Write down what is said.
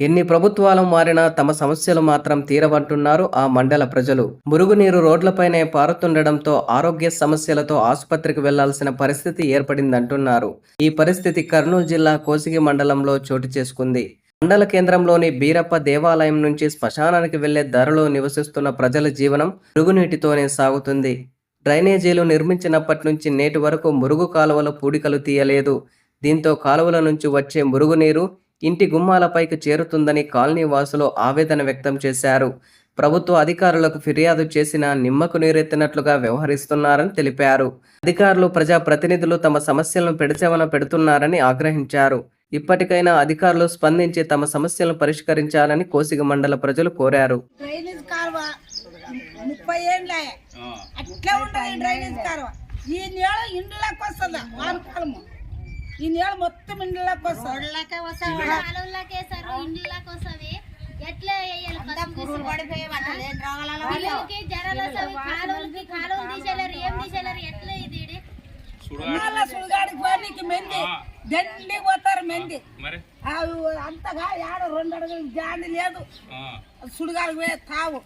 ఎన్ని ప్రభుత్వాలు మారినా తమ సమస్యలు మాత్రం తీరవంటున్నారు ఆ మండల ప్రజలు. మురుగునీరు రోడ్లపైనే పారుతుండడంతో ఆరోగ్య సమస్యలతో ఆసుపత్రికి వెళ్లాల్సిన పరిస్థితి ఏర్పడిందంటున్నారు. ఈ పరిస్థితి కర్నూలు జిల్లా కోసిగి మండలంలో చోటు చేసుకుంది. మండల కేంద్రంలోని బీరప్ప దేవాలయం నుంచి శ్మశానానికి వెళ్లే దారిలో నివసిస్తున్న ప్రజల జీవనం మురుగునీటితోనే సాగుతుంది. డ్రైనేజీలు నిర్మించినప్పటి నుంచి నేటి వరకు మురుగు కాలువల పూడికలు తీయలేదు. దీంతో కాలువల నుంచి వచ్చే మురుగునీరు ఇంటి గుమ్మాలపైకి చేరుతుందని కాలనీ వాసులు ఆవేదన వ్యక్తం చేశారు. ప్రభుత్వ అధికారులకు ఫిర్యాదు చేసినా నిమ్మకు నీరెత్తినట్లుగా వ్యవహరిస్తున్నారని తెలిపారు. అధికారులు ప్రజాప్రతినిధులు తమ సమస్యలను పెడచెవన పెడుతున్నారని ఆగ్రహించారు. ఇప్పటికైనా అధికారులు స్పందించి తమ సమస్యలను పరిష్కరించాలని కోసిగి మండల ప్రజలు కోరారు. ఈ నీళ్ళు మొత్తం ఇండ్లకి సుడిగాడికి పోనీకి మెంది దండికి పోతారు మెంది అంతగా 2 అడుగులు జాండి లేదు సుడిగాడికి పోయే తావు